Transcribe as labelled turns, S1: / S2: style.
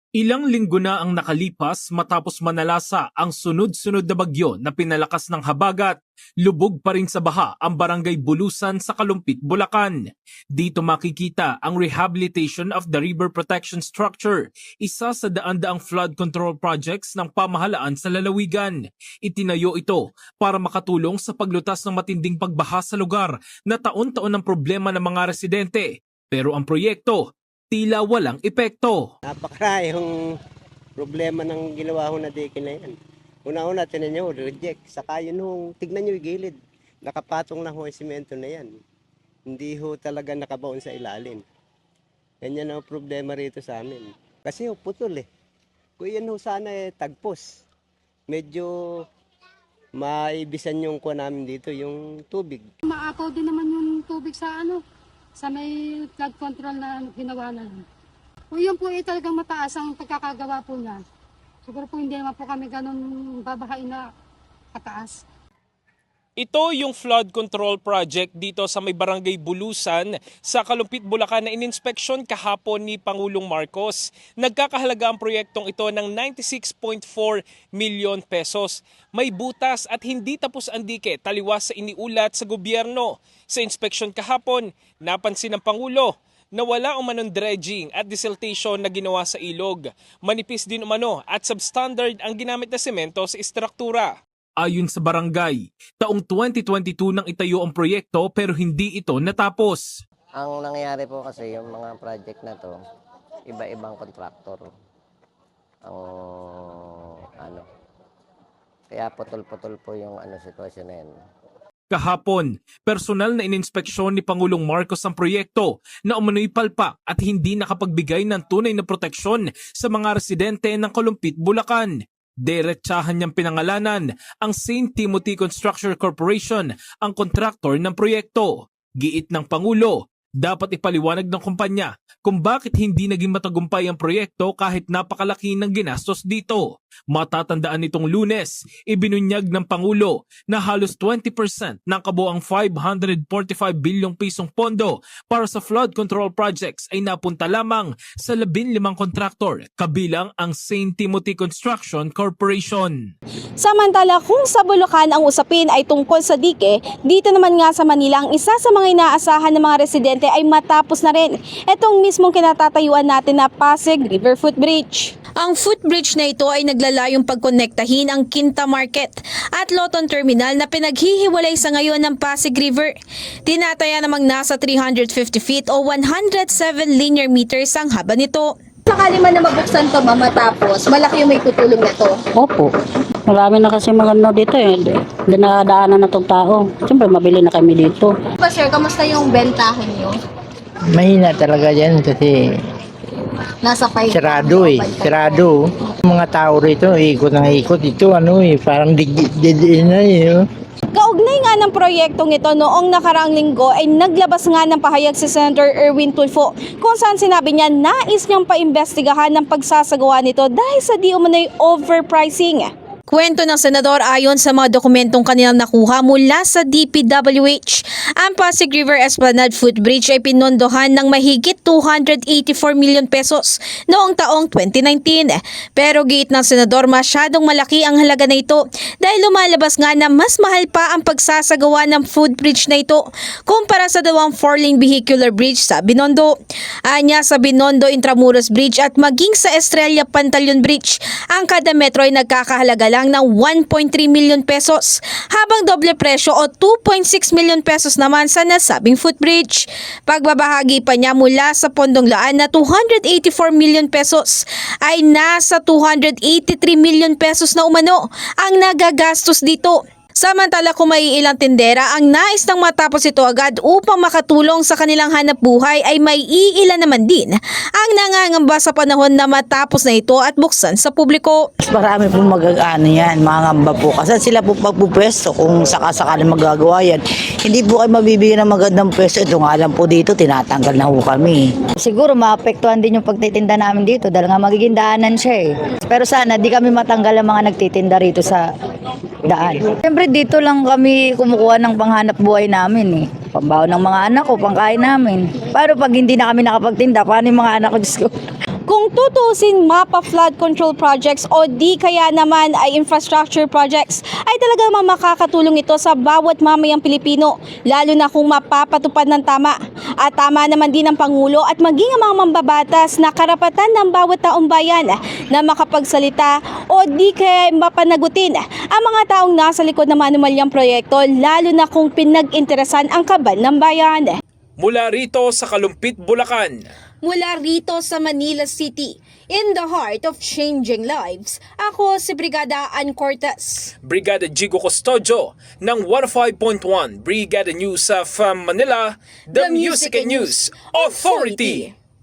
S1: Ilang linggo na ang nakalipas matapos manalasa ang sunod-sunod na bagyo na pinalakas ng habagat, lubog pa rin sa baha ang barangay Bulusan sa Kalumpit, Bulacan. Dito makikita ang rehabilitation of the river protection structure, isa sa daan-daang flood control projects ng pamahalaan sa lalawigan. Itinayo ito para makatulong sa paglutas ng matinding pagbaha sa lugar na taon-taon ang problema ng mga residente. Pero ang proyekto, tila walang epekto.
S2: Napakarayong problema ng ginawa ho na dike na yan. Una-una, tinan nyo, reject. Saka yun ho, tignan nyo yung gilid. Nakapatong na ho yung simento na yan. Hindi ho talaga nakabaon sa ilalim. Ganyan ang problema rito sa amin. Kasi ho, putol eh. Kung yan ho sana tagpos. Medyo maibisan yung kuha namin dito, yung tubig.
S3: Maapaw din naman yung tubig sa may flood control na ginawa na yun. Kung yun po talagang mataas ang pagkakagawa po niya, siguro po hindi naman po kami ganun babahain na kataas.
S1: Ito yung flood control project dito sa may barangay Bulusan sa Kalumpit, Bulacan na ininspeksyon kahapon ni Pangulong Marcos. Nagkakahalaga ang proyektong ito ng 96.4 milyon pesos. May butas at hindi tapos ang dike taliwas sa iniulat sa gobyerno. Sa inspeksyon kahapon, napansin ng Pangulo na wala umanong dredging at desiltation na ginawa sa ilog. Manipis din umano at substandard ang ginamit na semento sa istruktura. Ayon sa barangay, taong 2022 nang itayo ang proyekto pero hindi ito natapos.
S4: Ang nangyayari po kasi yung mga project na to, iba-ibang kontraktor. Kaya putol-putol po yung sitwasyon na yan.
S1: Kahapon, personal na ininspeksyon ni Pangulong Marcos ang proyekto na umano'y palpak at hindi nakapagbigay ng tunay na proteksyon sa mga residente ng Kalumpit, Bulacan. Diretsahan niyang pinangalanan ang St. Timothy Construction Corporation ang kontraktor ng proyekto. Giit ng Pangulo, dapat ipaliwanag ng kumpanya kung bakit hindi naging matagumpay ang proyekto kahit napakalaki ng ginastos dito. Matatandaan nitong Lunes, ibinunyag ng Pangulo na halos 20% ng kabuang 545 bilyong pisong pondo para sa flood control projects ay napunta lamang sa 15 kontraktor, kabilang ang St. Timothy Construction Corporation.
S5: Samantala kung sa Bulacan ang usapin ay tungkol sa dike, dito naman nga sa Manila ang isa sa mga inaasahan ng mga residente ay matapos na rin. Itong mismong kinatatayuan natin na Pasig River Footbridge. Ang footbridge na ito ay naglalayong pagkonektahin ang Quinta Market at Loton Terminal na pinaghihiwalay sa ngayon ng Pasig River. Tinataya namang nasa 350 feet o 107 linear meters ang haba nito. Sakali man na mabuksan to matapos, malaki yung may tutulong na to.
S6: Opo. Marami na kasi maganda dito eh. Dinadaanan na itong tao. Siyempre mabili na kami dito.
S5: Sir, kamusta yung bentahin niyo?
S7: Mahina talaga yan kasi
S5: Nasa 5.
S7: sarado eh. Sarado. Mga tao rito, ikot ng ikot. Ito parang digid na eh.
S5: Kaugnay nga ng proyektong ito noong nakaraang linggo ay naglabas nga ng pahayag si Senator Erwin Tulfo kung saan sinabi niya nais niyang paimbestigahan ng pagsasagawa nito dahil sa di umano'y overpricing. Kwento ng senador ayon sa mga dokumentong kanilang nakuha mula sa DPWH, ang Pasig River Esplanade Footbridge ay pinondohan ng mahigit 284 million pesos noong taong 2019. Pero giit ng senador masyadong malaki ang halaga na ito dahil lumalabas nga na mas mahal pa ang pagsasagawa ng footbridge na ito kumpara sa dalawang 4-lane vehicular bridge sa Binondo. Anya sa Binondo Intramuros Bridge at maging sa Estrella Pantaleon Bridge, ang kada metro ay nagkakahalaga lang ng 1.3 million pesos, habang doble presyo o 2.6 million pesos naman sa nasabing footbridge. Pagbabahagi pa niya mula sa pondong laan na 284 million pesos ay nasa 283 million pesos na umano ang nagagastos dito. Samantala kung may ilang tindera ang nais nang matapos ito agad upang makatulong sa kanilang hanap buhay ay may iilan naman din ang nangangamba sa panahon na matapos na ito at buksan sa publiko.
S6: Marami po magagaano yan, mga ngamba po. Kasi sila po pagpupwesto kung sakasakali magagawa yan. Hindi po kayo mabibigyan ng magandang pwesto. Ito nga lang po dito, tinatanggal na po kami.
S8: Siguro maapektuhan din yung pagtitinda namin dito dahil nga magiging daanan siya eh. Pero sana di kami matanggal ang mga nagtitinda rito sa daan. Siyempre dito lang kami kumukuha ng panghanap buhay namin eh. Pambaon ng mga anak ko, pangkain namin. Paano pag hindi na kami nakapagtinda, paano yung mga anak ko?
S5: Kung tutusin mapa flood control projects o di kaya naman ay infrastructure projects, ay talaga namang makakatulong ito sa bawat mamayang Pilipino, lalo na kung mapapatupad ng tama. At tama naman din ng Pangulo at maging ang mga mambabatas na karapatan ng bawat taong bayan na makapagsalita o di kaya mapanagutin ang mga taong nasa likod ng manumalyang proyekto, lalo na kung pinag-interesan ang kaban ng bayan.
S1: Mula rito sa Kalumpit, Bulacan,
S5: Mula rito sa Manila City, in the heart of changing lives, ako si Brigada Ann Cortez.
S1: Brigada Jigo Custodio ng 105.1 Brigada News of Manila, the Music and News Authority.